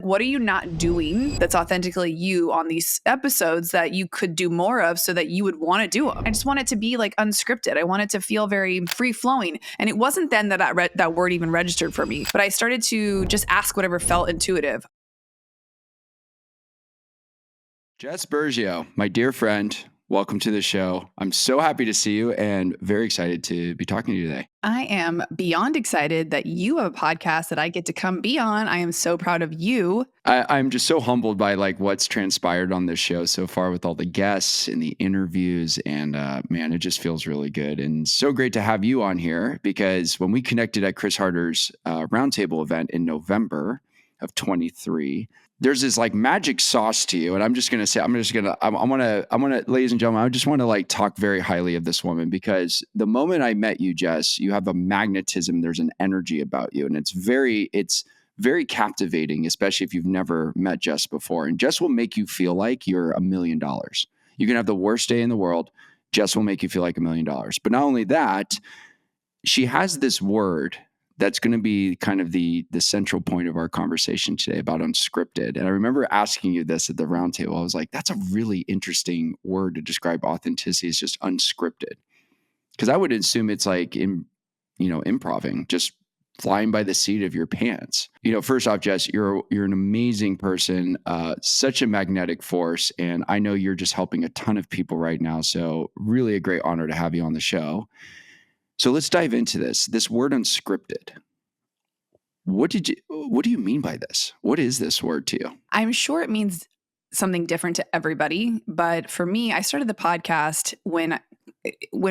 what are you not doing that's authentically you on these episodes that you could do more of so that you would want to do them? I just want it to be like unscripted. I want it to feel very free flowing. And it wasn't then that word even registered for me, but I started to just ask whatever felt intuitive. Jess Burgio, my dear friend, welcome to the show. I'm so happy to see you and very excited to be talking to you today. I am beyond excited that you have a podcast that I get to come be on. I am so proud of you. I'm just so humbled by what's transpired on this show so far with all the guests and the interviews. And man, it just feels really good. And so great to have you on here because when we connected at Chris Harder's roundtable event in November of 23, there's this magic sauce to you. And I'm just going to say, I want to, ladies and gentlemen, I just want to talk very highly of this woman because the moment I met you, Jess, you have a magnetism. There's an energy about you and it's very captivating, especially if you've never met Jess before. And Jess will make you feel like you're $1 million. You can have the worst day in the world. Jess will make you feel like $1 million. But not only that, she has this word that's going to be kind of the central point of our conversation today about unscripted. And I remember asking you this at the roundtable. I was like, that's a really interesting word to describe authenticity. It's just unscripted. Because I would assume it's improving, just flying by the seat of your pants. First off, Jess, you're an amazing person, such a magnetic force. And I know you're just helping a ton of people right now. So really a great honor to have you on the show. So let's dive into this word unscripted. What do you mean by this? What is this word to you? I'm sure it means something different to everybody. But for me, I started the podcast when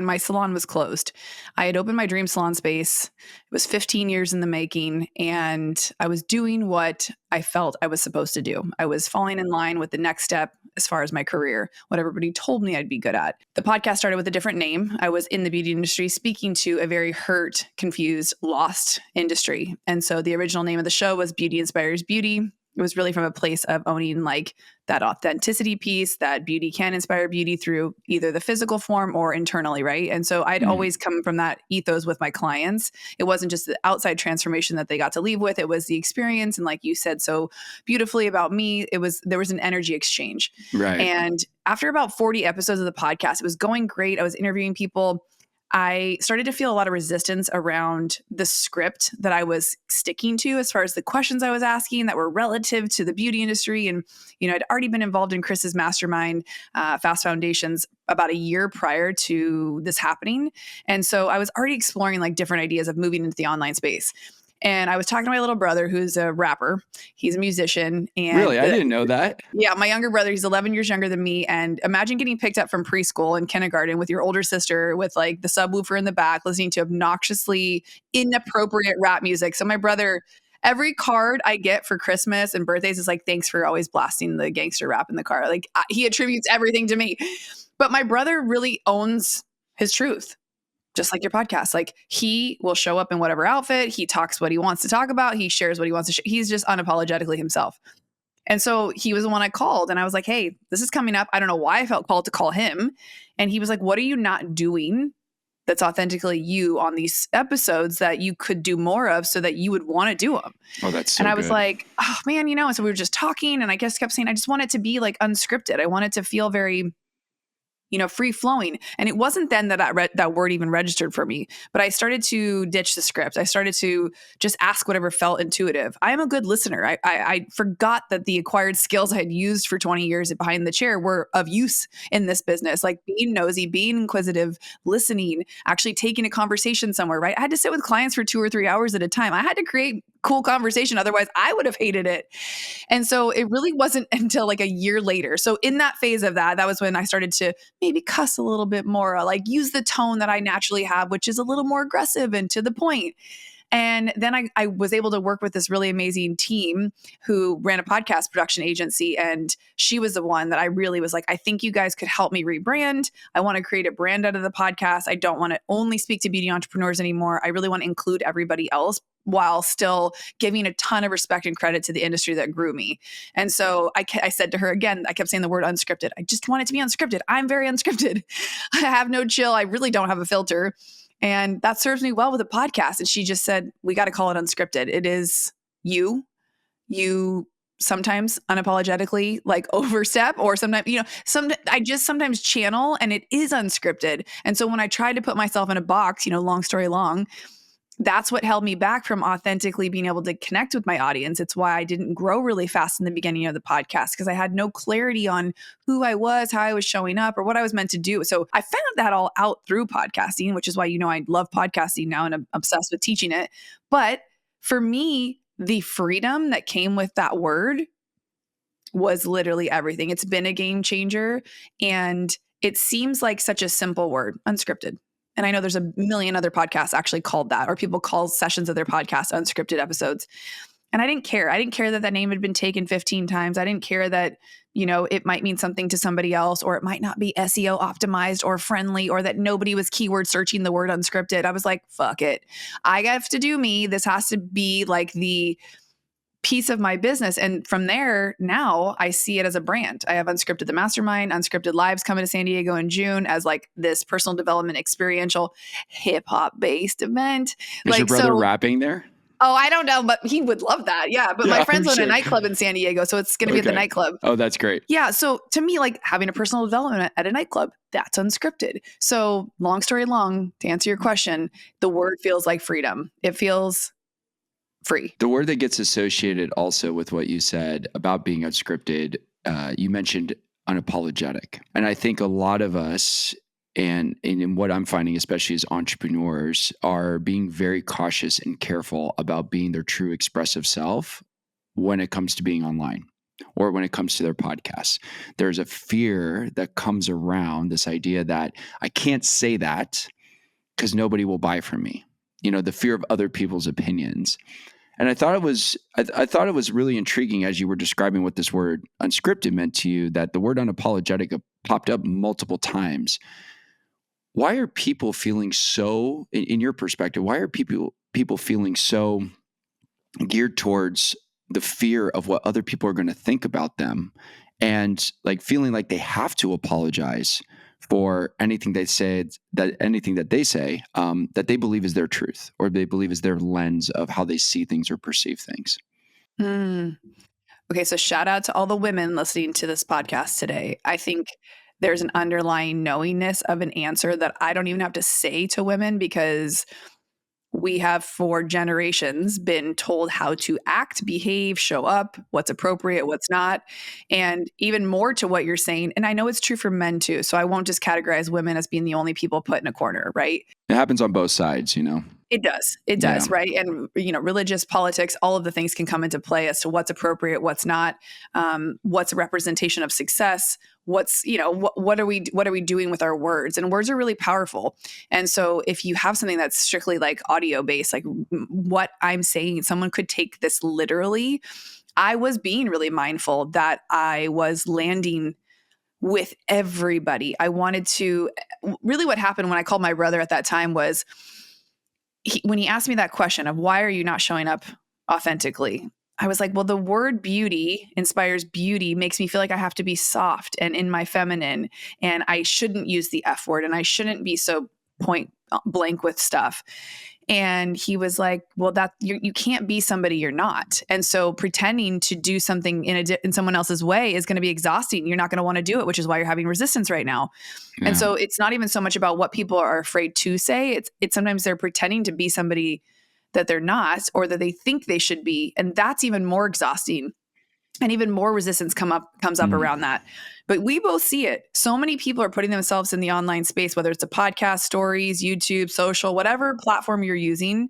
my salon was closed. I had opened my dream salon space. It was 15 years in the making, and I was doing what I felt I was supposed to do. I was falling in line with the next step as far as my career, what everybody told me I'd be good at. The podcast started with a different name. I was in the beauty industry speaking to a very hurt, confused, lost industry. And so the original name of the show was Beauty Inspires Beauty. It was really from a place of owning that authenticity piece, that beauty can inspire beauty through either the physical form or internally, right? And so I'd always come from that ethos with my clients. It wasn't just the outside transformation that they got to leave with, it was the experience. And like you said so beautifully about me, there was an energy exchange. Right. And after about 40 episodes of the podcast, it was going great. I was interviewing people. I started to feel a lot of resistance around the script that I was sticking to as far as the questions I was asking that were relative to the beauty industry. And, I'd already been involved in Chris's mastermind, Fast Foundations, about a year prior to this happening. And so I was already exploring different ideas of moving into the online space. And I was talking to my little brother, who's a rapper. He's a musician. And really? I didn't know that. Yeah, my younger brother, he's 11 years younger than me. And imagine getting picked up from preschool and kindergarten with your older sister with the subwoofer in the back, listening to obnoxiously inappropriate rap music. So my brother, every card I get for Christmas and birthdays is thanks for always blasting the gangster rap in the car. He attributes everything to me. But my brother really owns his truth. Just like your podcast, he will show up in whatever outfit, he talks what he wants to talk about, he shares what he wants to share. He's just unapologetically himself. And so he was the one I called and I was like, hey, this is coming up. I don't know why I felt called to call him. And he was like, what are you not doing that's authentically you on these episodes that you could do more of so that you would want to do them? Oh, that's so And I was good. like, oh man, and so we were just talking and I just kept saying, I just want it to be unscripted. I want it to feel very free flowing. And it wasn't then that word even registered for me, but I started to ditch the script. I started to just ask whatever felt intuitive. I am a good listener. I forgot that the acquired skills I had used for 20 years behind the chair were of use in this business, being nosy, being inquisitive, listening, actually taking a conversation somewhere, right? I had to sit with clients for 2 or 3 hours at a time. I had to create cool conversation. Otherwise I would have hated it. And so it really wasn't until a year later. So in that phase of that was when I started to maybe cuss a little bit more, use the tone that I naturally have, which is a little more aggressive and to the point. And then I was able to work with this really amazing team who ran a podcast production agency. And she was the one that I really was I think you guys could help me rebrand. I want to create a brand out of the podcast. I don't want to only speak to beauty entrepreneurs anymore. I really want to include everybody else while still giving a ton of respect and credit to the industry that grew me. And so I said to her again, I kept saying the word unscripted. I just want it to be unscripted. I'm very unscripted. I have no chill. I really don't have a filter. And that serves me well with a podcast. And she just said, we got to call it unscripted. It is you sometimes unapologetically like overstep, or sometimes, I just sometimes channel and it is unscripted. And so when I tried to put myself in a box, long story long, that's what held me back from authentically being able to connect with my audience. It's why I didn't grow really fast in the beginning of the podcast, because I had no clarity on who I was, how I was showing up, or what I was meant to do. So I found that all out through podcasting, which is why, I love podcasting now and I'm obsessed with teaching it. But for me, the freedom that came with that word was literally everything. It's been a game changer. And it seems like such a simple word, unscripted. And I know there's a million other podcasts actually called that, or people call sessions of their podcast unscripted episodes. And I didn't care. I didn't care that name had been taken 15 times. I didn't care that, it might mean something to somebody else, or it might not be SEO optimized or friendly, or that nobody was keyword searching the word unscripted. I was like, fuck it. I have to do me. This has to be like the piece of my business. And from there, now I see it as a brand. I have Unscripted the Mastermind, Unscripted Lives coming to San Diego in June as like this personal development experiential hip hop based event. Is your brother rapping there? Oh, I don't know, but he would love that. Yeah. But my friends own a nightclub in San Diego, so it's going to be at the nightclub. Oh, that's great. Yeah. So to me, like having a personal development at a nightclub, that's unscripted. So long story long, to answer your question, the word feels like freedom. It feels free. The word that gets associated also with what you said about being unscripted, you mentioned unapologetic. And I think a lot of us, and in what I'm finding, especially as entrepreneurs, are being very cautious and careful about being their true expressive self when it comes to being online or when it comes to their podcasts. There's a fear that comes around this idea that I can't say that because nobody will buy from me. The fear of other people's opinions. And I thought it was really intriguing as you were describing what this word unscripted meant to you, that the word unapologetic popped up multiple times. Why are people feeling so, in your perspective, why are people feeling so geared towards the fear of what other people are going to think about them, and like feeling like they have to apologize for anything they say, that they believe is their truth, or they believe is their lens of how they see things or perceive things? Okay, so shout out to all the women listening to this podcast today. I think there's an underlying knowingness of an answer that I don't even have to say to women, because we have for generations been told how to act, behave, show up, what's appropriate, what's not. And even more to what you're saying, and I know it's true for men too, so I won't just categorize women as being the only people put in a corner, right? It happens on both sides, It does, right? And, religious, politics, all of the things can come into play as to what's appropriate, what's not, what's a representation of success, what's, what are we doing with our words? And words are really powerful. And so if you have something that's strictly like audio based, like what I'm saying, someone could take this literally. I was being really mindful that I was landing with everybody. I wanted to, really what happened when I called my brother at that time was, when he asked me that question of why are you not showing up authentically, I was like, well, the word beauty inspires beauty, makes me feel like I have to be soft and in my feminine, and I shouldn't use the F word, and I shouldn't be so point blank with stuff. And he was like, well, that you can't be somebody you're not. And so pretending to do something in someone else's way is going to be exhausting. You're not going to want to do it, which is why you're having resistance right now. Yeah. And so it's not even so much about what people are afraid to say. It's sometimes they're pretending to be somebody that they're not, or that they think they should be. And that's even more exhausting. And even more resistance comes up around that. But we both see it. So many people are putting themselves in the online space, whether it's a podcast, stories, YouTube, social, whatever platform you're using,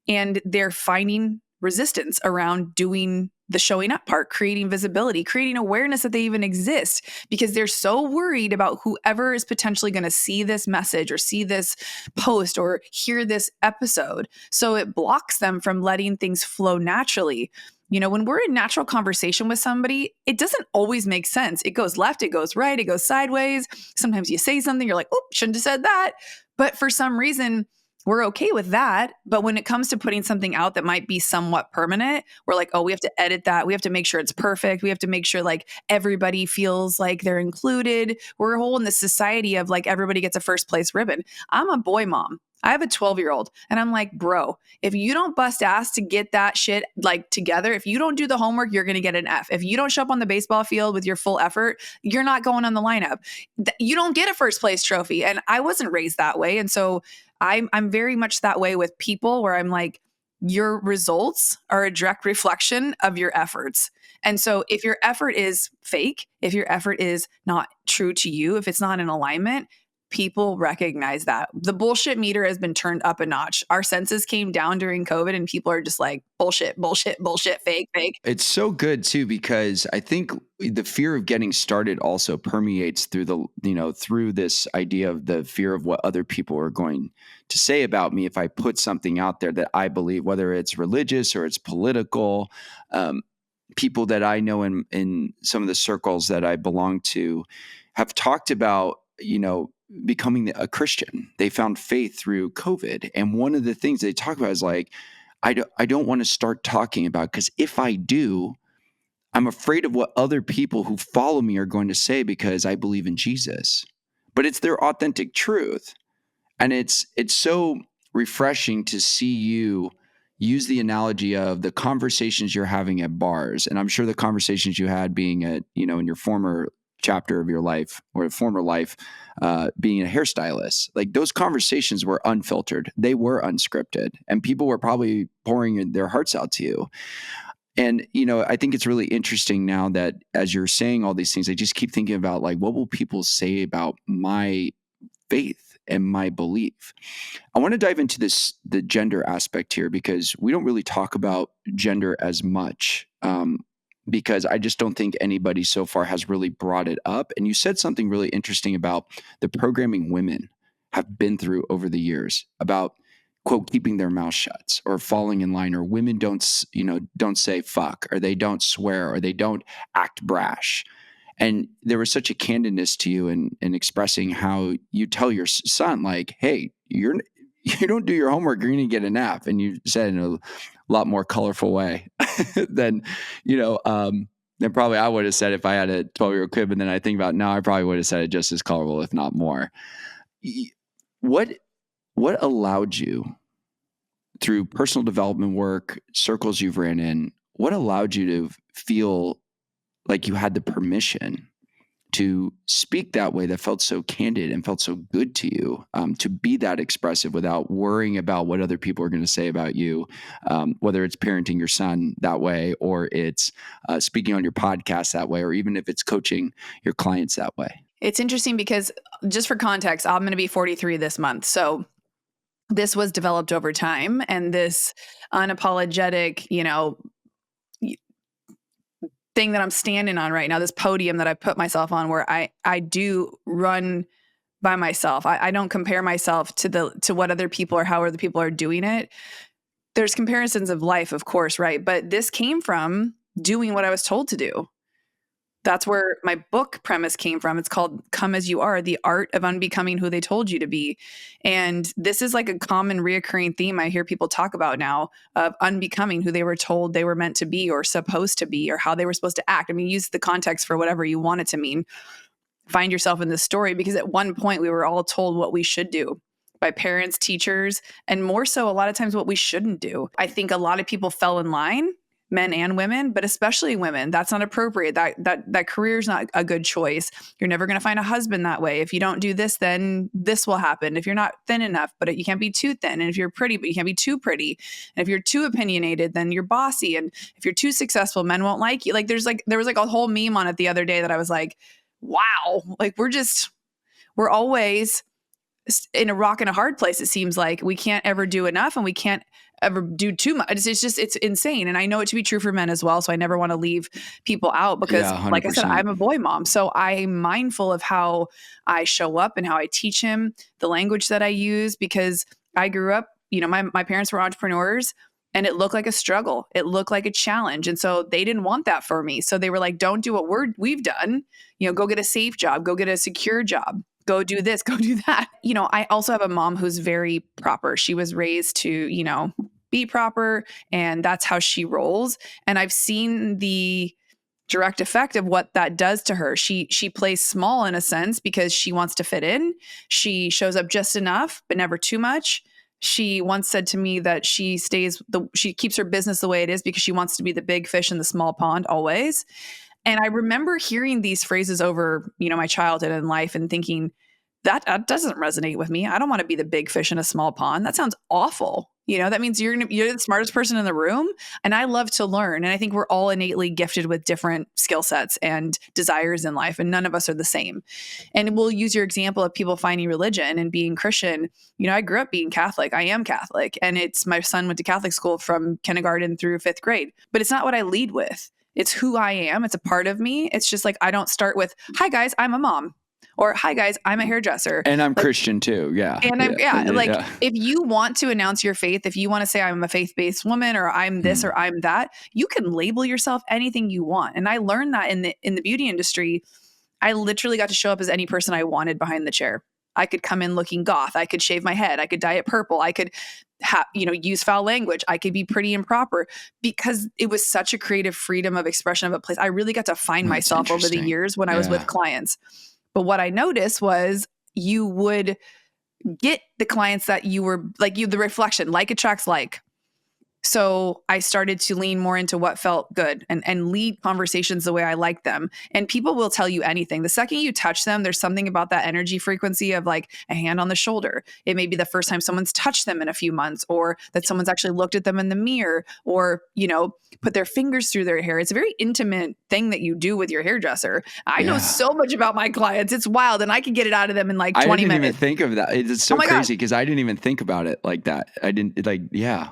and they're finding resistance around doing the showing up part, creating visibility, creating awareness that they even exist, because they're so worried about whoever is potentially going to see this message or see this post or hear this episode. So it blocks them from letting things flow naturally. When we're in natural conversation with somebody, it doesn't always make sense. It goes left, it goes right, it goes sideways. Sometimes you say something, you're like, oh, shouldn't have said that. But for some reason, we're okay with that. But when it comes to putting something out that might be somewhat permanent, we're like, oh, we have to edit that. We have to make sure it's perfect. We have to make sure like everybody feels like they're included. We're a whole in this society of like everybody gets a first place ribbon. I'm a boy mom. I have a 12-year-old and I'm like, bro, if you don't bust ass to get that shit like together, if you don't do the homework, you're going to get an F. If you don't show up on the baseball field with your full effort, you're not going on the lineup. You don't get a first place trophy. And I wasn't raised that way. And so I'm very much that way with people where I'm like, your results are a direct reflection of your efforts. And so if your effort is fake, if your effort is not true to you, if it's not in alignment, people recognize that. The bullshit meter has been turned up a notch. Our senses came down during COVID and people are just like, bullshit, bullshit, bullshit, fake, fake. It's so good too, because I think the fear of getting started also permeates through through this idea of the fear of what other people are going to say about me if I put something out there that I believe, whether it's religious or it's political. People that I know in some of the circles that I belong to have talked about, becoming a Christian. They found faith through COVID. And one of the things they talk about is like, I don't want to start talking about, because if I do, I'm afraid of what other people who follow me are going to say, because I believe in Jesus. But it's their authentic truth. And it's so refreshing to see you use the analogy of the conversations you're having at bars. And I'm sure the conversations you had being in your former chapter of your life or former life, being a hairstylist, like those conversations were unfiltered. They were unscripted, and people were probably pouring their hearts out to you. And, I think it's really interesting now that as you're saying all these things, I just keep thinking about like, what will people say about my faith and my belief? I want to dive into the gender aspect here, because we don't really talk about gender as much, because I just don't think anybody so far has really brought it up. And you said something really interesting about the programming women have been through over the years about, quote, keeping their mouth shut or falling in line, or women don't say fuck, or they don't swear, or they don't act brash. And there was such a candidness to you in expressing how you tell your son, like, hey, you don't do your homework, you're going to get an F. And you said in a lot more colorful way than, than probably I would have said if I had a 12-year-old kid. But then I think about now, I probably would have said it just as colorful, if not more. What allowed you, through personal development work, circles you've ran in, what allowed you to feel like you had the permission to speak that way, that felt so candid and felt so good to you, to be that expressive without worrying about what other people are going to say about you, whether it's parenting your son that way, or it's speaking on your podcast that way, or even if it's coaching your clients that way? It's interesting because, just for context, I'm going to be 43 this month. So this was developed over time, and this unapologetic, thing that I'm standing on right now, this podium that I put myself on, where I do run by myself. I don't compare myself to what other people or how other people are doing it. There's comparisons of life, of course, right? But this came from doing what I was told to do. That's where my book premise came from. It's called Come As You Are, The Art of Unbecoming Who They Told You to Be. And this is like a common reoccurring theme I hear people talk about now, of unbecoming who they were told they were meant to be or supposed to be, or how they were supposed to act. I mean, use the context for whatever you want it to mean. Find yourself in this story, because at one point we were all told what we should do by parents, teachers, and more so a lot of times what we shouldn't do. I think a lot of people fell in line, men and women, but especially women. That's not appropriate. That career is not a good choice. You're never going to find a husband that way. If you don't do this, then this will happen. If you're not thin enough, but you can't be too thin. And if you're pretty, but you can't be too pretty. And if you're too opinionated, then you're bossy. And if you're too successful, men won't like you. Like there was like a whole meme on it the other day that I was like, wow, like we're always in a rock and a hard place. It seems like we can't ever do enough, and we can't ever do too much. It's insane. And I know it to be true for men as well. So I never want to leave people out, because like I said, I'm a boy mom. So I'm mindful of how I show up and how I teach him, the language that I use, because I grew up, my parents were entrepreneurs, and it looked like a struggle. It looked like a challenge. And so they didn't want that for me. So they were like, don't do what we've done, go get a safe job, go get a secure job. Go do this, go do that. I also have a mom who's very proper. She was raised to, be proper, and that's how she rolls. And I've seen the direct effect of what that does to her. She plays small in a sense because she wants to fit in. She shows up just enough, but never too much. she once said to me that she keeps her business the way it is because she wants to be the big fish in the small pond always. And I remember hearing these phrases over, my childhood and life and thinking, that doesn't resonate with me. I don't want to be the big fish in a small pond. That sounds awful. That means you're the smartest person in the room. And I love to learn. And I think we're all innately gifted with different skill sets and desires in life. And none of us are the same. And we'll use your example of people finding religion and being Christian. I grew up being Catholic. I am Catholic. And my son went to Catholic school from kindergarten through 5th grade. But it's not what I lead with. It's who I am. It's a part of me. It's just like, I don't start with, hi guys, I'm a mom. Or, hi guys, I'm a hairdresser. And I'm Christian too. Yeah. And if you want to announce your faith, if you want to say I'm a faith-based woman or I'm this or I'm that, you can label yourself anything you want. And I learned that in the beauty industry. I literally got to show up as any person I wanted behind the chair. I could come in looking goth. I could shave my head. I could dye it purple. I could use foul language. I could be pretty improper because it was such a creative freedom of expression of a place. I really got to find myself over the years when I was with clients. But what I noticed was you would get the clients that you were the reflection, like attracts like. So I started to lean more into what felt good and lead conversations the way I like them. And people will tell you anything. The second you touch them, there's something about that energy frequency of like a hand on the shoulder. It may be the first time someone's touched them in a few months, or that someone's actually looked at them in the mirror, or, put their fingers through their hair. It's a very intimate thing that you do with your hairdresser. I know so much about my clients. It's wild. And I can get it out of them in like 20 minutes. I didn't even think of that. It's so crazy because I didn't even think about it like that. I didn't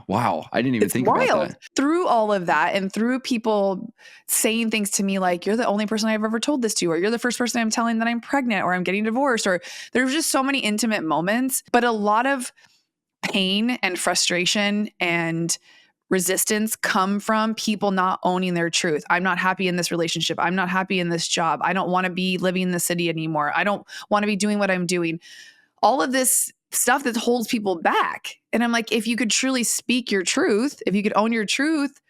wow. I didn't even think about that. Through all of that and through people saying things to me like, you're the only person I've ever told this to, or you're the first person I'm telling that I'm pregnant or I'm getting divorced, or there's just so many intimate moments, but a lot of pain and frustration and resistance come from people not owning their truth. I'm not happy in this relationship. I'm not happy in this job. I don't want to be living in the city anymore. I don't want to be doing what I'm doing. All of this stuff that holds people back. And I'm like, if you could truly speak your truth, if you could own your truth,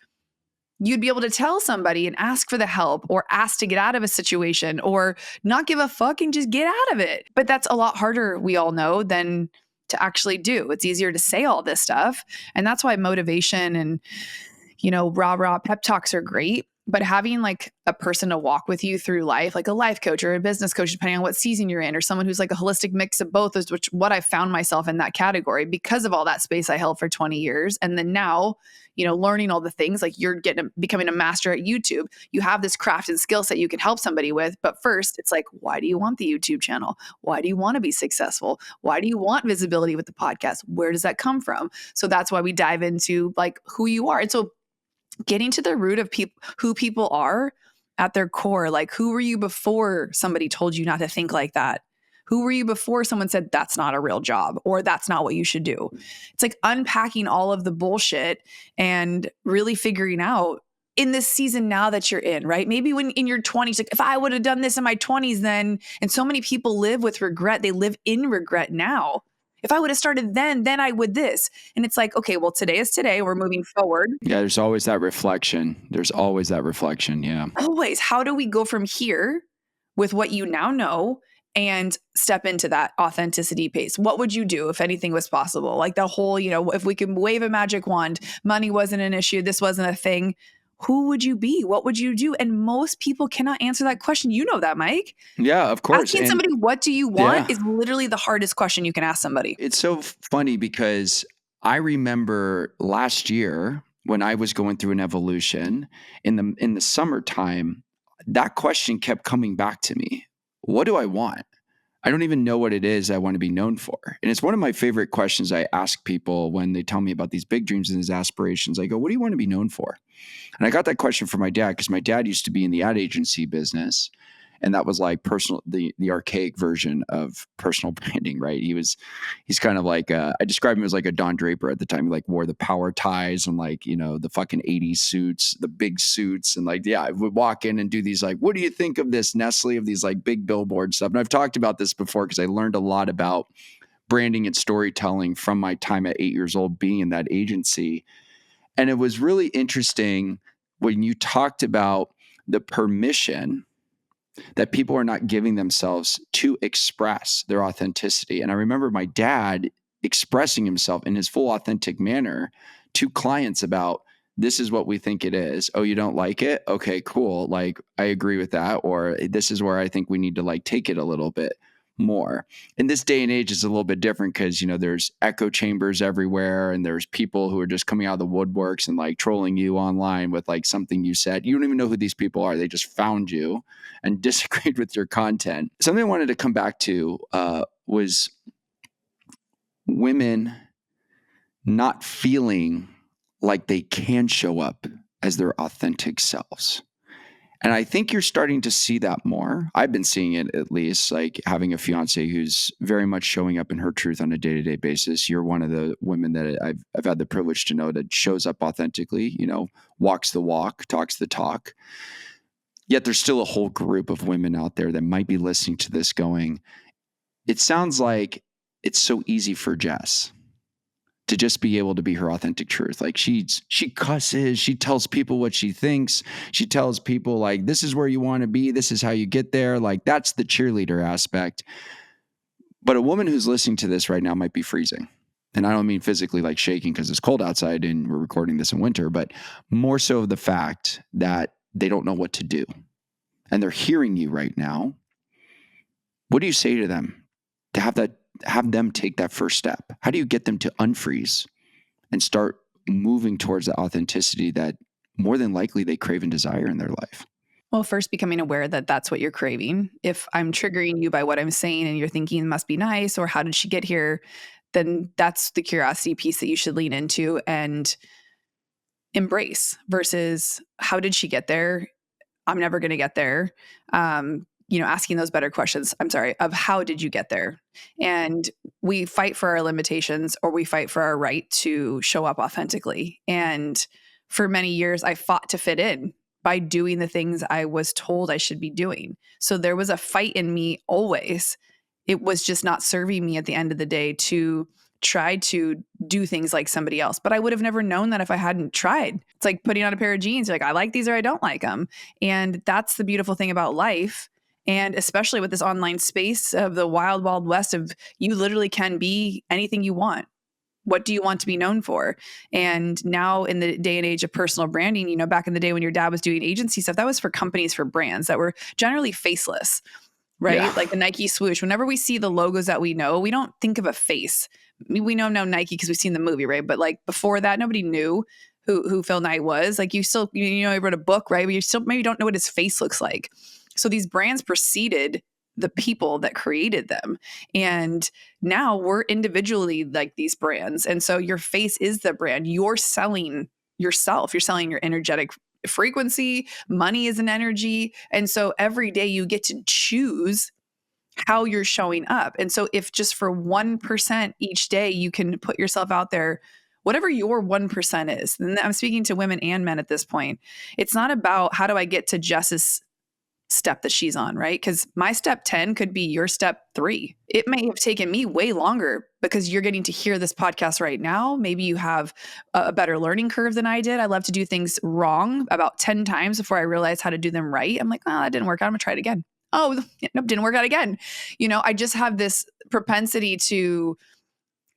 you'd be able to tell somebody and ask for the help or ask to get out of a situation or not give a fuck and just get out of it. But that's a lot harder, we all know, than to actually do. It's easier to say all this stuff. And that's why motivation and, rah pep talks are great. But having like a person to walk with you through life, like a life coach or a business coach, depending on what season you're in, or someone who's like a holistic mix of both, is what I found myself in that category because of all that space I held for 20 years. And then now, learning all the things like becoming a master at YouTube, you have this craft and skill set you can help somebody with. But first it's like, why do you want the YouTube channel? Why do you want to be successful? Why do you want visibility with the podcast? Where does that come from? So that's why we dive into like who you are. And so getting to the root of who people are at their core, like who were you before somebody told you not to think like that? Who were you before someone said that's not a real job or that's not what you should do? It's like unpacking all of the bullshit and really figuring out in this season now that you're in, right? Maybe when in your 20s, like if I would have done this in my 20s then, and so many people live with regret, they live in regret now. If I would have started then I would this. And it's like, okay, well, today is today. We're moving forward. Yeah, there's always that reflection. Yeah. Always. How do we go from here with what you now know and step into that authenticity pace? What would you do if anything was possible? Like the whole, if we could wave a magic wand, money wasn't an issue, this wasn't a thing. Who would you be? What would you do? And most people cannot answer that question. You know that, Mike. Yeah, of course. Asking somebody, what do you want is literally the hardest question you can ask somebody. It's so funny because I remember last year when I was going through an evolution in the summertime, that question kept coming back to me. What do I want? I don't even know what it is I want to be known for. And it's one of my favorite questions I ask people when they tell me about these big dreams and these aspirations. I go, what do you want to be known for? And I got that question from my dad because my dad used to be in the ad agency business. And that was like the archaic version of personal branding, right? He's kind of like, I describe him as like a Don Draper at the time. He like wore the power ties and like, the fucking 80s suits, the big suits. And like, I would walk in and do these like, what do you think of this Nestle, of these like big billboard stuff? And I've talked about this before because I learned a lot about branding and storytelling from my time at 8 years old being in that agency. And it was really interesting when you talked about the permission that people are not giving themselves to express their authenticity. And I remember my dad expressing himself in his full authentic manner to clients about, this is what we think it is. Oh, you don't like it? Okay, cool. Like, I agree with that. Or this is where I think we need to like take it a little bit more. In this day and age, it's a little bit different because, you know, there's echo chambers everywhere and there's people who are just coming out of the woodworks and like trolling you online with like something you said. You don't even know who these people are. They just found you and disagreed with your content. Something I wanted to come back to was women not feeling like they can show up as their authentic selves. And I think you're starting to see that more. I've been seeing it, at least, like having a fiance who's very much showing up in her truth on a day-to-day basis. You're one of the women that I've had the privilege to know that shows up authentically, you know, walks the walk, talks the talk. Yet there's still a whole group of women out there that might be listening to this going, it sounds like it's so easy for Jess to just be able to be her authentic truth. Like she cusses, she tells people what she thinks. She tells people like, this is where you want to be. This is how you get there. Like that's the cheerleader aspect. But a woman who's listening to this right now might be freezing. And I don't mean physically like shaking because it's cold outside and we're recording this in winter, but more so the fact that they don't know what to do. And they're hearing you right now. What do you say to them to have them take that first step? How do you get them to unfreeze and start moving towards the authenticity that more than likely they crave and desire in their life? Well, first becoming aware that that's what you're craving. If I'm triggering you by what I'm saying and you're thinking it must be nice or how did she get here, then that's the curiosity piece that you should lean into and embrace versus how did she get there? I'm never going to get there. Asking those better questions, of how did you get there? And we fight for our limitations or we fight for our right to show up authentically. And for many years, I fought to fit in by doing the things I was told I should be doing. So there was a fight in me always. It was just not serving me at the end of the day to try to do things like somebody else. But I would have never known that if I hadn't tried. It's like putting on a pair of jeans. You're like, I like these or I don't like them. And that's the beautiful thing about life. And especially with this online space of the wild, wild west of you literally can be anything you want. What do you want to be known for? And now in the day and age of personal branding, you know, back in the day when your dad was doing agency stuff, that was for companies, for brands that were generally faceless, right? Yeah. Like the Nike swoosh. Whenever we see the logos that we know, we don't think of a face. We know now Nike because we've seen the movie, right? But like before that, nobody knew who Phil Knight was. Like you still, he wrote a book, right? But you still maybe don't know what his face looks like. So these brands preceded the people that created them. And now we're individually like these brands. And so your face is the brand. You're selling yourself. You're selling your energetic frequency. Money is an energy. And so every day you get to choose how you're showing up. And so if just for 1% each day, you can put yourself out there, whatever your 1% is, and I'm speaking to women and men at this point, it's not about how do I get to Jess's step that she's on, right? Because my step 10 could be your step 3. It may have taken me way longer because you're getting to hear this podcast right now. Maybe you have a better learning curve than I did. I love to do things wrong about 10 times before I realize how to do them right. I'm like, oh, that didn't work out. I'm gonna try it again. Oh, nope, didn't work out again. I just have this propensity to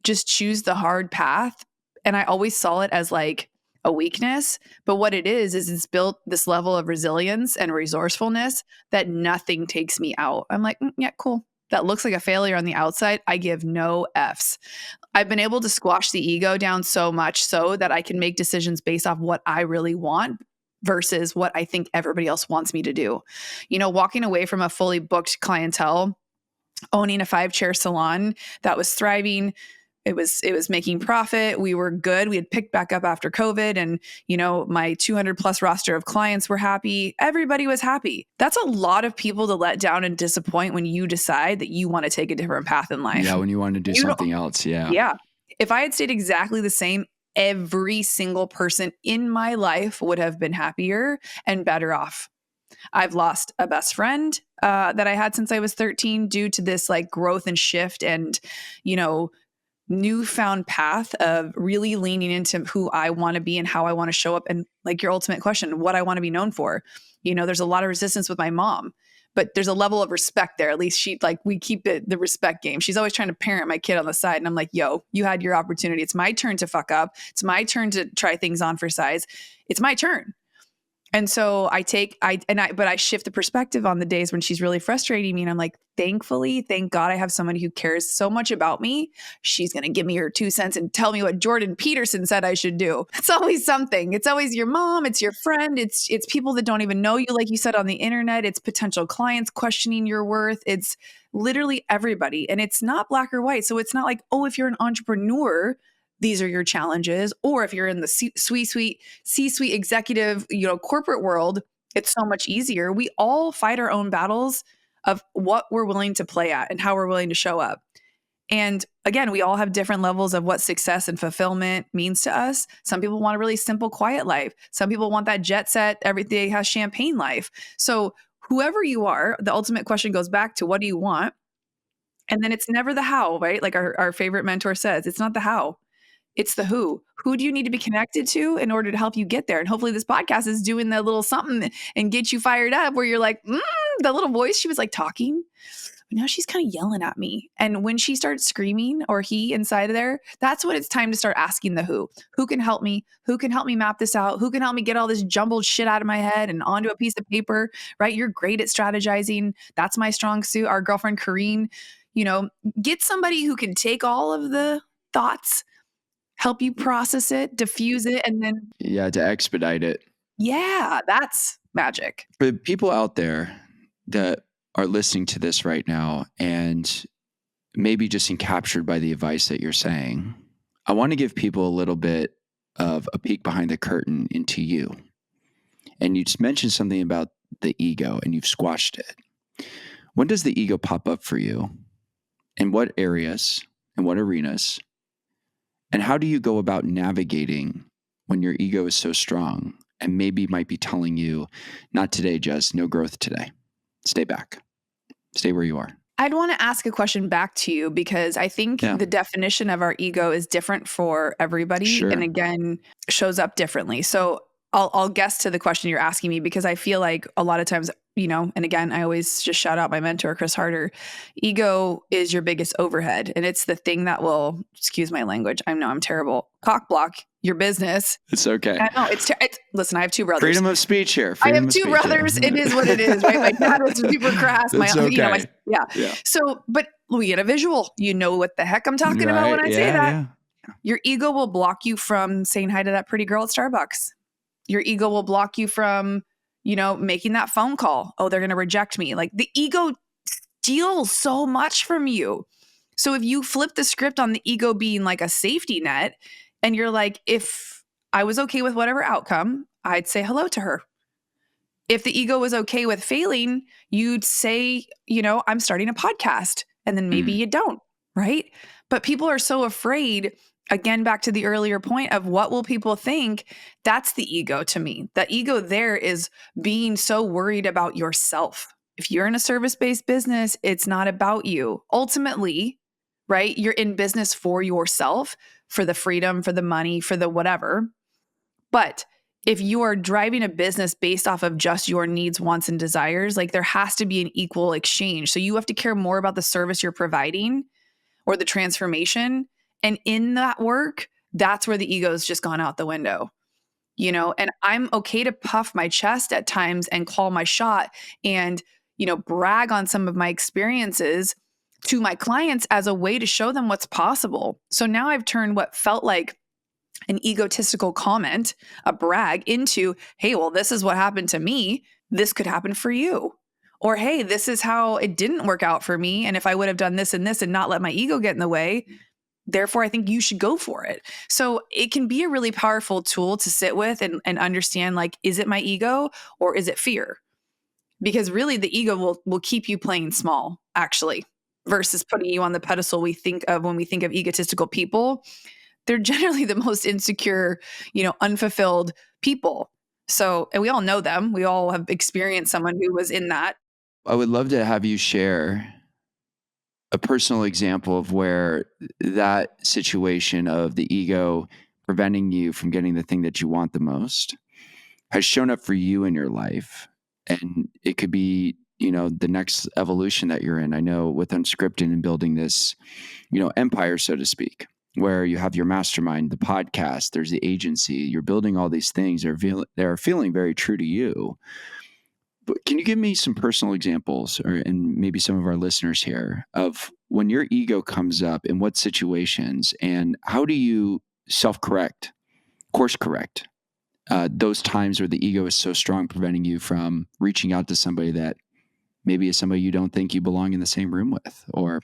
just choose the hard path. And I always saw it as like a weakness. But what it is it's built this level of resilience and resourcefulness that nothing takes me out. I'm like, yeah, cool. That looks like a failure on the outside. I give no Fs. I've been able to squash the ego down so much so that I can make decisions based off what I really want versus what I think everybody else wants me to do. Walking away from a fully booked clientele, owning a 5-chair salon that was thriving, it was making profit. We were good. We had picked back up after COVID and, my 200 plus roster of clients were happy. Everybody was happy. That's a lot of people to let down and disappoint when you decide that you want to take a different path in life. Yeah. When you want to do something else. Yeah. Yeah. If I had stayed exactly the same, every single person in my life would have been happier and better off. I've lost a best friend that I had since I was 13 due to this like growth and shift and, newfound path of really leaning into who I want to be and how I want to show up. And like your ultimate question, what I want to be known for. There's a lot of resistance with my mom, but there's a level of respect there. At least we keep the respect game. She's always trying to parent my kid on the side. And I'm like, yo, you had your opportunity. It's my turn to fuck up. It's my turn to try things on for size. It's my turn. And so but I shift the perspective on the days when she's really frustrating me. And I'm like, thank God I have somebody who cares so much about me. She's going to give me her 2 cents and tell me what Jordan Peterson said I should do. It's always something. It's always your mom. It's your friend. It's people that don't even know you, like you said, on the internet. It's potential clients questioning your worth. It's literally everybody. And it's not black or white. So it's not like, oh, if you're an entrepreneur, these are your challenges. Or if you're in the C-suite executive, corporate world, it's so much easier. We all fight our own battles of what we're willing to play at and how we're willing to show up. And again, we all have different levels of what success and fulfillment means to us. Some people want a really simple, quiet life. Some people want that jet set, everything has champagne life. So whoever you are, the ultimate question goes back to, what do you want? And then it's never the how, right? Like our favorite mentor says, it's not the how. It's the who. Who do you need to be connected to in order to help you get there? And hopefully this podcast is doing that little something and get you fired up where you're like, the little voice, she was like talking, but now she's kind of yelling at me. And when she starts screaming, or he inside of there, that's when it's time to start asking the who. Who can help me? Who can help me map this out? Who can help me get all this jumbled shit out of my head and onto a piece of paper, right? You're great at strategizing. That's my strong suit. Our girlfriend, Kareen, get somebody who can take all of the thoughts, help you process it, diffuse it, and then to expedite it. Yeah, that's magic. For the people out there that are listening to this right now and maybe just encaptured by the advice that you're saying, I want to give people a little bit of a peek behind the curtain into you. And you just mentioned something about the ego, and you've squashed it. When does the ego pop up for you? In what areas? In what arenas? And how do you go about navigating when your ego is so strong and maybe might be telling you, not today, Jess, no growth today. Stay back. Stay where you are. I'd want to ask a question back to you, because I think the definition of our ego is different for everybody. Sure. And again, shows up differently. So I'll guess to the question you're asking me, because I feel like a lot of times, and again, I always just shout out my mentor, Chris Harder. Ego is your biggest overhead. And it's the thing that will, excuse my language, I know I'm terrible, cock block your business. It's okay. I know listen, I have two brothers. Freedom of speech here. I have two brothers. It is what it is, right? My dad was super crass. That's okay. Yeah. So, but we get a visual. You know what the heck I'm talking about when I say that. Yeah. Your ego will block you from saying hi to that pretty girl at Starbucks. Your ego will block you from, making that phone call. Oh, they're going to reject me. Like, the ego steals so much from you. So if you flip the script on the ego being like a safety net, and you're like, if I was okay with whatever outcome, I'd say hello to her. If the ego was okay with failing, you'd say, I'm starting a podcast. And then maybe you don't, right? But people are so afraid, again, back to the earlier point of what will people think. That's the ego to me. The ego there is being so worried about yourself. If you're in a service-based business, it's not about you. Ultimately, right? You're in business for yourself, for the freedom, for the money, for the whatever. But if you are driving a business based off of just your needs, wants, and desires, like, there has to be an equal exchange. So you have to care more about the service you're providing or the transformation. And in that work, that's where the ego's just gone out the window, and I'm okay to puff my chest at times and call my shot and, brag on some of my experiences to my clients as a way to show them what's possible. So now I've turned what felt like an egotistical comment, a brag, into, hey, well, this is what happened to me. This could happen for you. Or, hey, this is how it didn't work out for me. And if I would have done this and not let my ego get in the way, therefore, I think you should go for it. So it can be a really powerful tool to sit with and understand, like, is it my ego or is it fear? Because really the ego will keep you playing small, actually, versus putting you on the pedestal we think of when we think of egotistical people. They're generally the most insecure, unfulfilled people. So, and we all know them. We all have experienced someone who was in that. I would love to have you share a personal example of where that situation of the ego preventing you from getting the thing that you want the most has shown up for you in your life. And it could be the next evolution that you're in. I know with Unscripted and building this, empire, so to speak, where you have your mastermind, the podcast, there's the agency, you're building all these things. They're feeling very true to you. But can you give me some personal examples, and maybe some of our listeners here, of when your ego comes up in what situations, and how do you self-correct, course correct, those times where the ego is so strong, preventing you from reaching out to somebody that maybe is somebody you don't think you belong in the same room with, or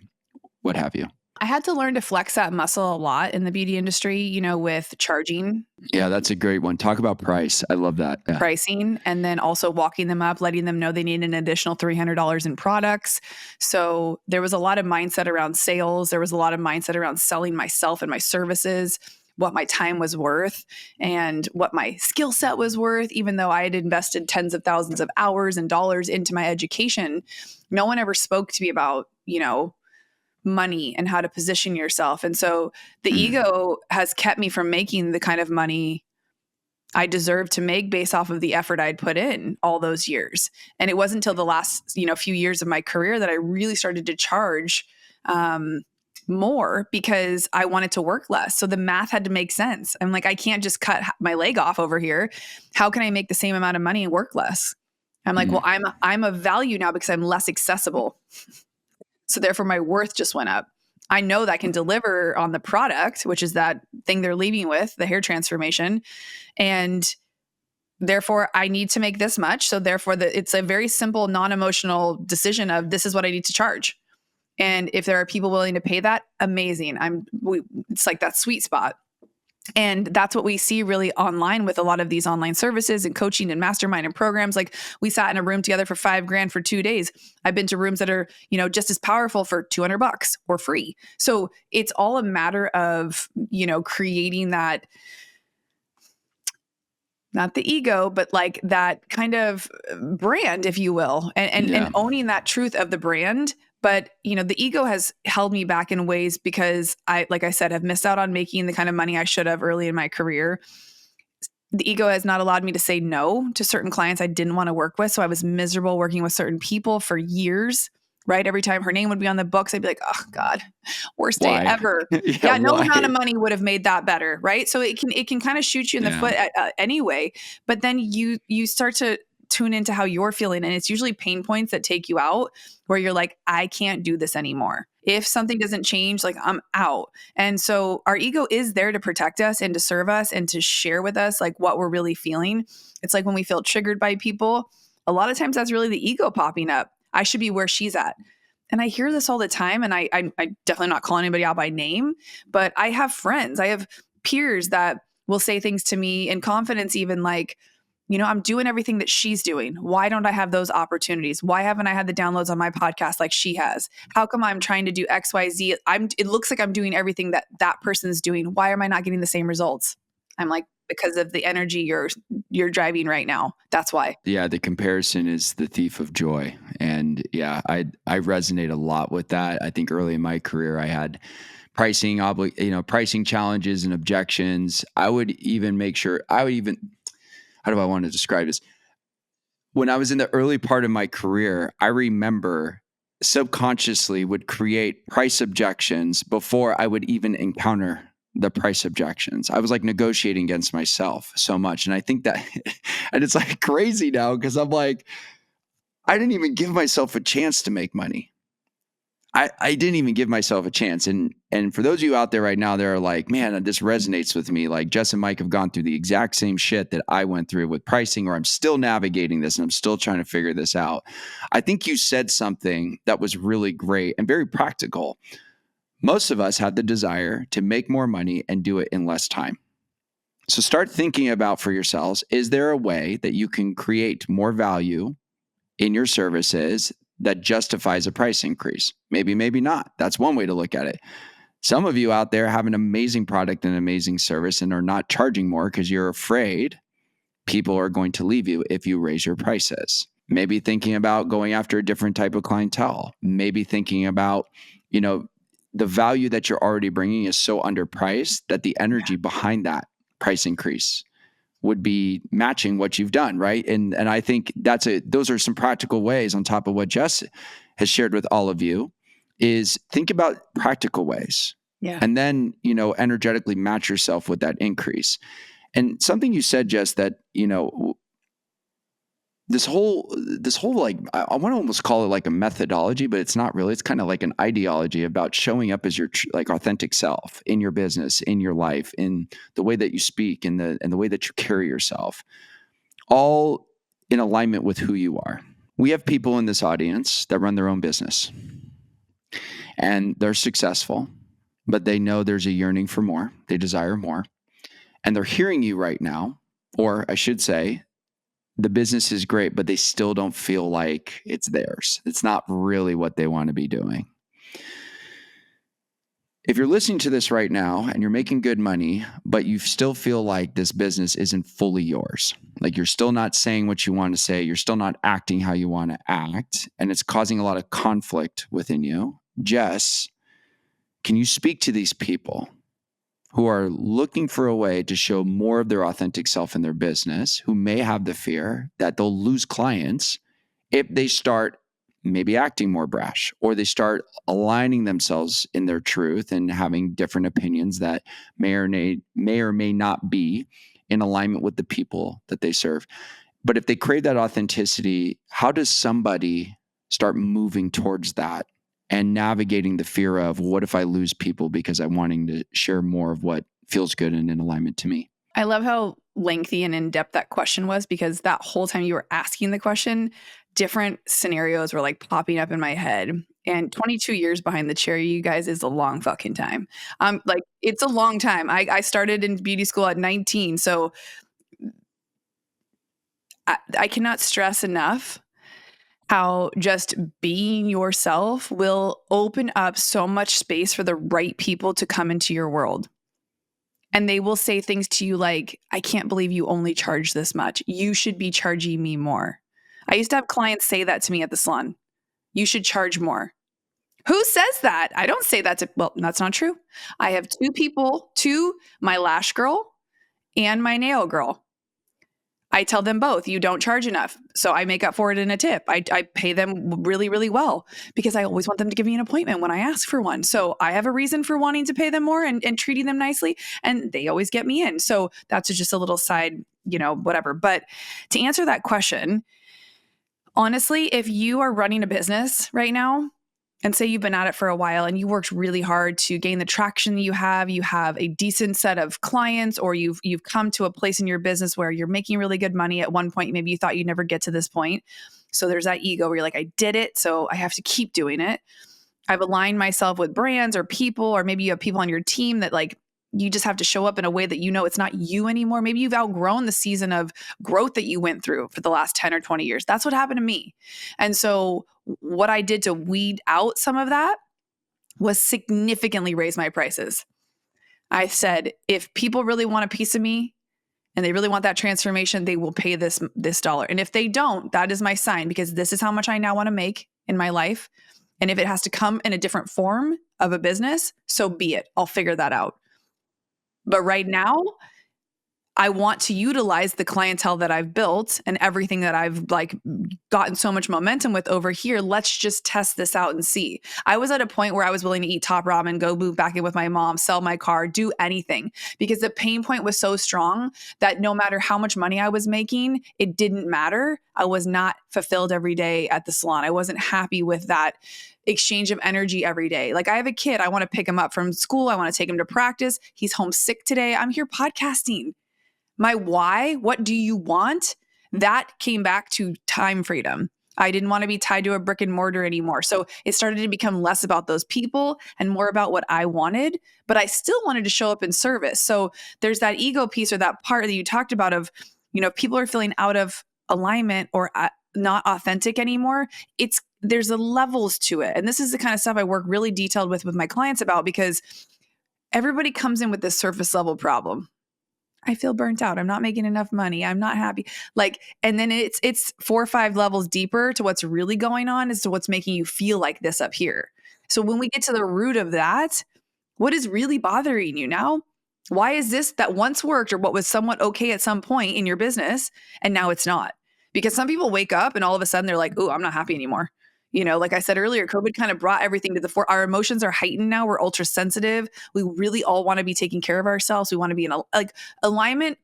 what have you? I had to learn to flex that muscle a lot in the beauty industry, with charging, Yeah, that's a great one. Talk about price. I love that. Yeah. pricing, and then also walking them up, letting them know they need an additional $300 in products. So there was a lot of mindset around sales. There was a lot of mindset around selling myself and my services, what my time was worth and what my skill set was worth. Even though I had invested tens of thousands of hours and dollars into my education, no one ever spoke to me about, money and how to position yourself. And so the ego has kept me from making the kind of money I deserve to make based off of the effort I'd put in all those years. And it wasn't until the last, few years of my career that I really started to charge more because I wanted to work less. So the math had to make sense. I'm like, I can't just cut my leg off over here. How can I make the same amount of money and work less? I'm like, well, I'm of value now because I'm less accessible. So therefore my worth just went up. I know that I can deliver on the product, which is that thing they're leaving with, the hair transformation. And therefore I need to make this much. So therefore it's a very simple, non-emotional decision of this is what I need to charge. And if there are people willing to pay that, amazing. It's like that sweet spot. And that's what we see really online with a lot of these online services and coaching and mastermind and programs. Like we sat in a room together for $5,000 for 2 days. I've been to rooms that are, just as powerful for $200 or free. So it's all a matter of, creating that, not the ego, but like that kind of brand, if you will, and owning that truth of the brand. But, the ego has held me back in ways because like I said, have missed out on making the kind of money I should have early in my career. The ego has not allowed me to say no to certain clients I didn't want to work with. So I was miserable working with certain people for years, right? Every time her name would be on the books, I'd be like, oh God, worst day ever. Yeah, no amount of money would have made that better, right? So it can kind of shoot you in the foot anyway. But then you start to tune into how you're feeling. And it's usually pain points that take you out where you're like, I can't do this anymore. If something doesn't change, like I'm out. And so our ego is there to protect us and to serve us and to share with us like what we're really feeling. It's like when we feel triggered by people, a lot of times that's really the ego popping up. I should be where she's at. And I hear this all the time. And I definitely not calling anybody out by name, but I have friends, I have peers that will say things to me in confidence, even like, I'm doing everything that she's doing. Why don't I have those opportunities? Why haven't I had the downloads on my podcast like she has? How come I'm trying to do X, Y, Z? It looks like I'm doing everything that person's doing. Why am I not getting the same results? I'm like, because of the energy you're driving right now. That's why. Yeah, the comparison is the thief of joy. And yeah, I resonate a lot with that. I think early in my career I had pricing challenges and objections. How do I want to describe this? When I was in the early part of my career, I remember subconsciously would create price objections before I would even encounter the price objections. I was like negotiating against myself so much. And I think that, and it's like crazy now because I'm like, I didn't even give myself a chance to make money. I didn't even give myself a chance. And for those of you out there right now, they're like, man, this resonates with me. Like Jess and Mike have gone through the exact same shit that I went through with pricing, or I'm still navigating this and I'm still trying to figure this out. I think you said something that was really great and very practical. Most of us have the desire to make more money and do it in less time. So start thinking about for yourselves, is there a way that you can create more value in your services that justifies a price increase? Maybe, maybe not. That's one way to look at it. Some of you out there have an amazing product and amazing service and are not charging more because you're afraid people are going to leave you if you raise your prices. Maybe thinking about going after a different type of clientele. Maybe thinking about, the value that you're already bringing is so underpriced that the energy behind that price increase would be matching what you've done, right? And I think those are some practical ways on top of what Jess has shared with all of you, is think about practical ways. Yeah. And then, energetically match yourself with that increase. And something you said, Jess, that, this whole like, I want to almost call it like a methodology, but it's not really. It's kind of like an ideology about showing up as your like authentic self in your business, in your life, in the way that you speak, and the way that you carry yourself, all in alignment with who you are. We have people in this audience that run their own business and they're successful, but they know there's a yearning for more. They desire more. And they're hearing you right now, or I should say, the business is great, but they still don't feel like it's theirs. It's not really what they want to be doing. If you're listening to this right now and you're making good money, but you still feel like this business isn't fully yours, like you're still not saying what you want to say, you're still not acting how you want to act, and it's causing a lot of conflict within you, Jess, can you speak to these people who are looking for a way to show more of their authentic self in their business, who may have the fear that they'll lose clients if they start maybe acting more brash, or they start aligning themselves in their truth and having different opinions that may or may not be in alignment with the people that they serve? But if they crave that authenticity, how does somebody start moving towards that and navigating the fear of, what if I lose people because I'm wanting to share more of what feels good and in alignment to me? I love how lengthy and in-depth that question was, because that whole time you were asking the question, different scenarios were like popping up in my head. And 22 years behind the chair, you guys, is a long fucking time. Like, it's a long time. I started in beauty school at 19. So I cannot stress enough how just being yourself will open up so much space for the right people to come into your world. And they will say things to you like, I can't believe you only charge this much. You should be charging me more. I used to have clients say that to me at the salon. You should charge more. Who says that? I don't say that well, that's not true. I have two people, my lash girl and my nail girl. I tell them both, you don't charge enough. So I make up for it in a tip. I pay them really, really well, because I always want them to give me an appointment when I ask for one. So I have a reason for wanting to pay them more and treating them nicely. And they always get me in. So that's just a little side, whatever. But to answer that question, honestly, if you are running a business right now, and say you've been at it for a while and you worked really hard to gain the traction you have a decent set of clients, or you've come to a place in your business where you're making really good money. At one point, maybe you thought you'd never get to this point. So there's that ego where you're like, I did it, so I have to keep doing it. I've aligned myself with brands or people, or maybe you have people on your team that like, you just have to show up in a way that it's not you anymore. Maybe you've outgrown the season of growth that you went through for the last 10 or 20 years. That's what happened to me. And so what I did to weed out some of that was significantly raise my prices. I said, if people really want a piece of me and they really want that transformation, they will pay this dollar. And if they don't, that is my sign, because this is how much I now want to make in my life. And if it has to come in a different form of a business, so be it. I'll figure that out. But right now, I want to utilize the clientele that I've built and everything that I've like gotten so much momentum with over here. Let's just test this out and see. I was at a point where I was willing to eat top ramen, go move back in with my mom, sell my car, do anything, because the pain point was so strong that no matter how much money I was making, it didn't matter. I was not fulfilled every day at the salon. I wasn't happy with that exchange of energy every day. Like, I have a kid. I want to pick him up from school. I want to take him to practice. He's homesick today. I'm here podcasting. My why, what do you want? That came back to time freedom. I didn't want to be tied to a brick and mortar anymore. So it started to become less about those people and more about what I wanted, but I still wanted to show up in service. So there's that ego piece, or that part that you talked about of, people are feeling out of alignment or not authentic anymore. There's a levels to it. And this is the kind of stuff I work really detailed with my clients about, because everybody comes in with this surface level problem. I feel burnt out. I'm not making enough money. I'm not happy. And then it's 4 or 5 levels deeper to what's really going on as to what's making you feel like this up here. So when we get to the root of that, what is really bothering you now? Why is this that once worked or what was somewhat okay at some point in your business and now it's not? Because some people wake up and all of a sudden they're like, "Ooh, I'm not happy anymore." Like I said earlier, COVID kind of brought everything to the fore. Our emotions are heightened now. We're ultra sensitive. We really all want to be taking care of ourselves. We want to be in alignment.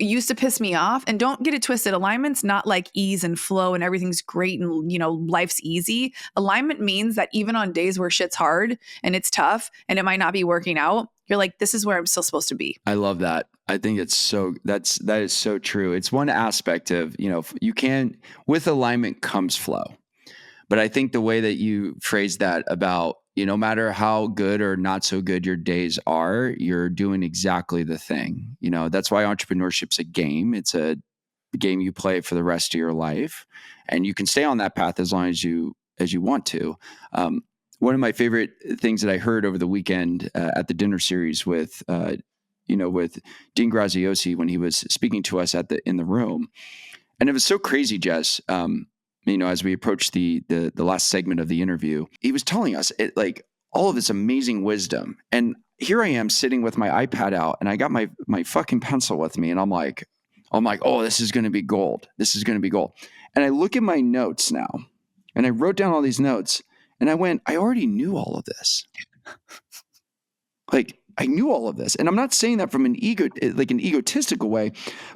It used to piss me off. And don't get it twisted. Alignment's not like ease and flow and everything's great and, life's easy. Alignment means that even on days where shit's hard and it's tough and it might not be working out, you're like, this is where I'm still supposed to be. I love that. I think that is so true. It's one aspect of, with alignment comes flow. But I think the way that you phrase that about, no matter how good or not so good your days are, you're doing exactly the thing. That's why entrepreneurship's a game. It's a game you play for the rest of your life, and you can stay on that path as long as you want to. One of my favorite things that I heard over the weekend at the dinner series with Dean Graziosi when he was speaking to us in the room, and it was so crazy, Jess. As we approached the last segment of the interview, he was telling us all of this amazing wisdom. And here I am sitting with my iPad out and I got my fucking pencil with me. And I'm like, oh, this is going to be gold. This is going to be gold. And I look at my notes now and I wrote down all these notes and I went, I already knew all of this. I knew all of this. And I'm not saying that from an egotistical way,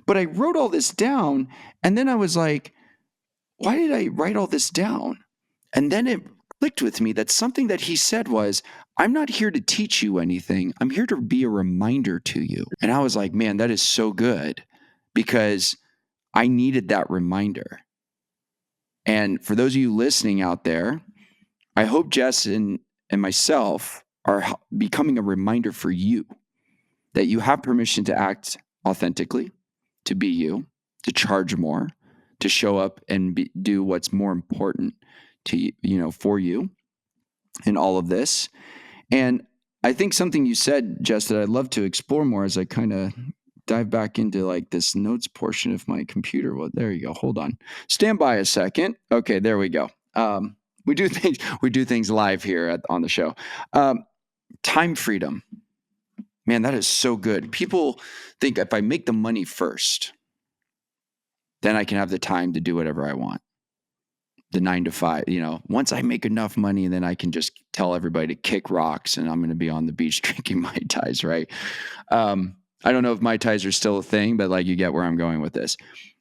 but I wrote all this down. And then I was like, why did I write all this down? And then it clicked with me that something that he said was, I'm not here to teach you anything. I'm here to be a reminder to you. And I was like, man, that is so good because I needed that reminder. And for those of you listening out there, I hope Jess and myself are becoming a reminder for you that you have permission to act authentically, to be you, to charge more, to show up and do what's more important to for you in all of this. And I think something you said, Jess, that I'd love to explore more as I kind of dive back into this notes portion of my computer. Well, there you go. Hold on. Stand by a second. Okay, there we go. We do things live here on the show. Time freedom. Man, that is so good. People think if I make the money first, then I can have the time to do whatever I want. The 9 to 5, once I make enough money, and then I can just tell everybody to kick rocks and I'm going to be on the beach drinking Mai Tais, right? I don't know if Mai Tais are still a thing, but you get where I'm going with this.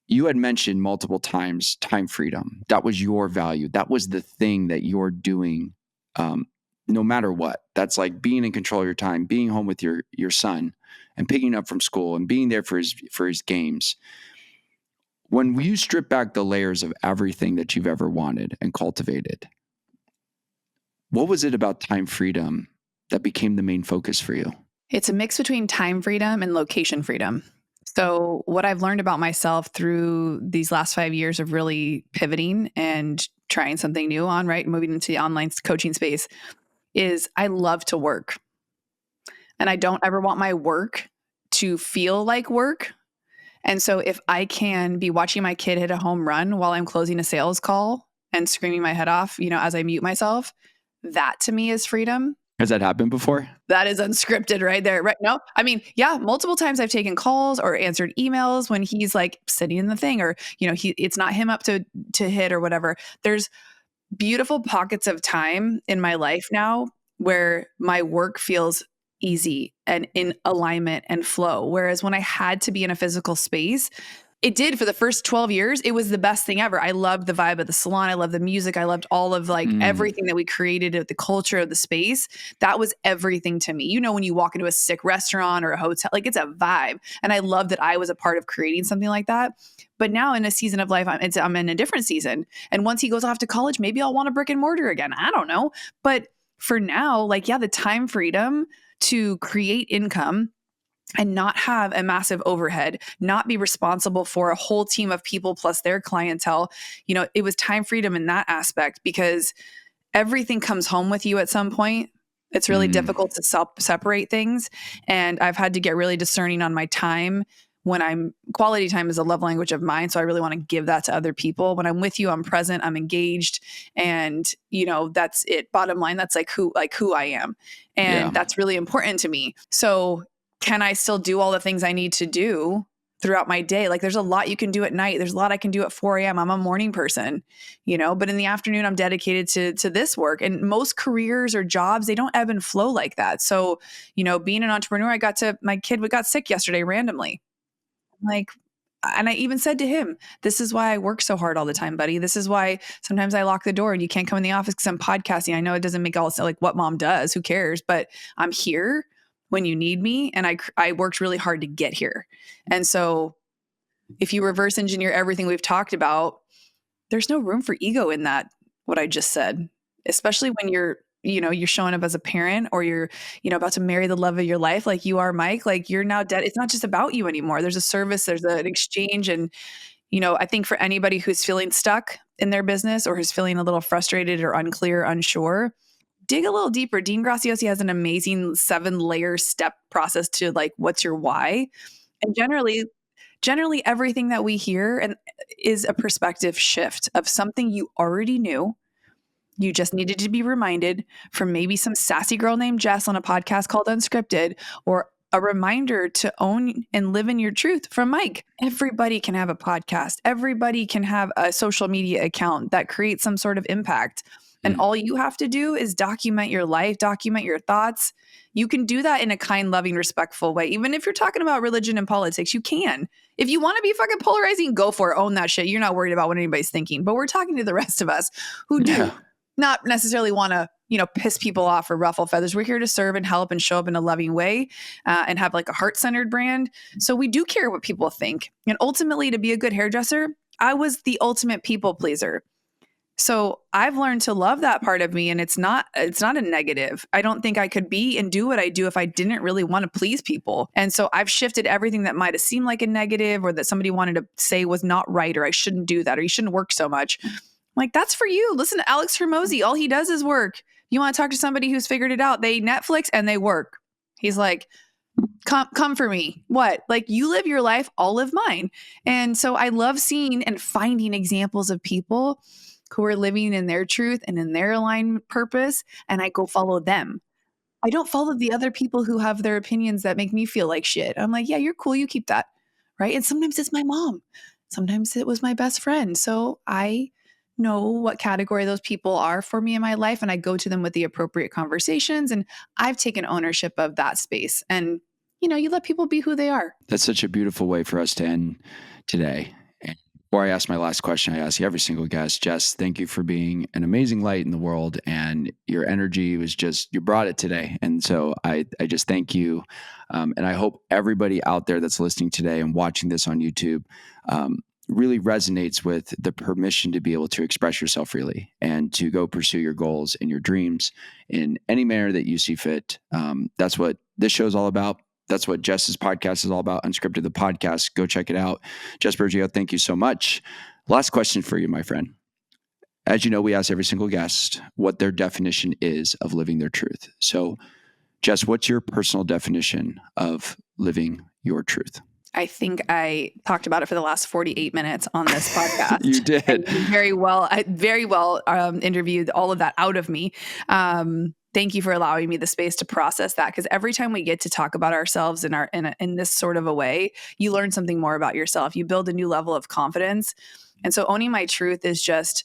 You had mentioned multiple times time freedom. That was your value. That was the thing that you're doing no matter what. That's like being in control of your time, being home with your son and picking up from school and being there for his games. When you strip back the layers of everything that you've ever wanted and cultivated, what was it about time freedom that became the main focus for you? It's a mix between time freedom and location freedom. So what I've learned about myself through these last 5 years of really pivoting and trying something new moving into the online coaching space is I love to work. And I don't ever want my work to feel like work. And so if I can be watching my kid hit a home run while I'm closing a sales call and screaming my head off, as I mute myself, that to me is freedom. Has that happened before? That is unscripted right there. Right? No, I mean, yeah, multiple times I've taken calls or answered emails when he's sitting in the thing or, it's not him up to hit or whatever. There's beautiful pockets of time in my life now where my work feels easy and in alignment and flow. Whereas when I had to be in a physical space, it did for the first 12 years. It was the best thing ever. I loved the vibe of the salon. I loved the music. I loved all of everything that we created, the culture of the space. That was everything to me. When you walk into a sick restaurant or a hotel, it's a vibe. And I love that I was a part of creating something like that. But now in a season of life, I'm in a different season. And once he goes off to college, maybe I'll want a brick and mortar again. I don't know. But for now, the time freedom to create income and not have a massive overhead, not be responsible for a whole team of people plus their clientele. It was time freedom in that aspect because everything comes home with you at some point. It's really difficult to separate things. And I've had to get really discerning on my time. Quality time is a love language of mine. So I really want to give that to other people. When I'm with you, I'm present, I'm engaged. And, that's it. Bottom line, that's who I am. And that's really important to me. So can I still do all the things I need to do throughout my day? Like there's a lot you can do at night. There's a lot I can do at 4 a.m. I'm a morning person, but in the afternoon, I'm dedicated to this work. And most careers or jobs, they don't ebb and flow like that. So, being an entrepreneur, my kid got sick yesterday randomly. Like, and I even said to him, this is why I work so hard all the time, buddy. This is why sometimes I lock the door and you can't come in the office because I'm podcasting. I know it doesn't make all like what mom does. Who cares? But I'm here when you need me. And I worked really hard to get here. And so if you reverse engineer everything we've talked about, there's no room for ego in that, what I just said, especially when you're showing up as a parent or you're, about to marry the love of your life, like you are, Mike, like you're now dead. It's not just about you anymore. There's a service, there's an exchange. And, I think for anybody who's feeling stuck in their business or who's feeling a little frustrated or unclear, unsure, dig a little deeper. Dean Graziosi has an amazing 7-layer step process to like, what's your why? And generally everything that we hear and is a perspective shift of something you already knew. You just needed to be reminded from maybe some sassy girl named Jess on a podcast called Unscripted, or a reminder to own and live in your truth from Mike. Everybody can have a podcast. Everybody can have a social media account that creates some sort of impact. And all you have to do is document your life, document your thoughts. You can do that in a kind, loving, respectful way. Even if you're talking about religion and politics, you can. If you want to be fucking polarizing, go for it. Own that shit. You're not worried about what anybody's thinking. But we're talking to the rest of us who do not necessarily want to, piss people off or ruffle feathers. We're here to serve and help and show up in a loving way and have like a heart-centered brand. So we do care what people think. And ultimately, to be a good hairdresser, I was the ultimate people pleaser. So I've learned to love that part of me, and it's not a negative. I don't think I could be and do what I do if I didn't really want to please people. And so I've shifted everything that might have seemed like a negative or that somebody wanted to say was not right, or I shouldn't do that, or you shouldn't work so much. Like, that's for you. Listen to Alex Hormozy. All he does is work. You want to talk to somebody who's figured it out. They Netflix and they work. He's like, come for me. What? Like, you live your life, I'll live mine. And so I love seeing and finding examples of people who are living in their truth and in their aligned purpose. And I go follow them. I don't follow the other people who have their opinions that make me feel like shit. I'm like, yeah, you're cool. You keep that. Right. And sometimes it's my mom. Sometimes it was my best friend. So I know what category those people are for me in my life. And I go to them with the appropriate conversations. And I've taken ownership of that space. And, you let people be who they are. That's such a beautiful way for us to end today. And before I ask my last question, I ask every single guest, Jess, thank you for being an amazing light in the world. And your energy was you brought it today. And so I just thank you. And I hope everybody out there that's listening today and watching this on YouTube really resonates with the permission to be able to express yourself freely and to go pursue your goals and your dreams in any manner that you see fit. That's what this show is all about. That's what Jess's podcast is all about. Unscripted, the podcast. Go check it out. Jess Burgio, thank you so much. Last question for you, my friend. As you know, we ask every single guest what their definition is of living their truth. So, Jess, what's your personal definition of living your truth? I think I talked about it for the last 48 minutes on this podcast. You did. And very well interviewed all of that out of me. Thank you for allowing me the space to process that, because every time we get to talk about ourselves in this sort of a way, you learn something more about yourself. You build a new level of confidence. And so owning my truth is just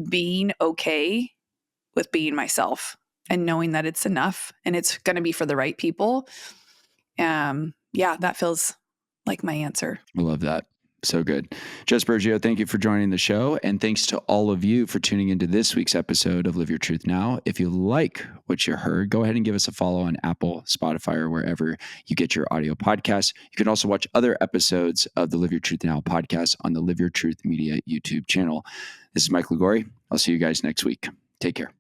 being okay with being myself and knowing that it's enough and it's going to be for the right people. That feels like my answer. I love that. So good. Jess Burgio, thank you for joining the show. And thanks to all of you for tuning into this week's episode of Live Your Truth Now. If you like what you heard, go ahead and give us a follow on Apple, Spotify, or wherever you get your audio podcasts. You can also watch other episodes of the Live Your Truth Now podcast on the Live Your Truth Media YouTube channel. This is Mike Liguori. I'll see you guys next week. Take care.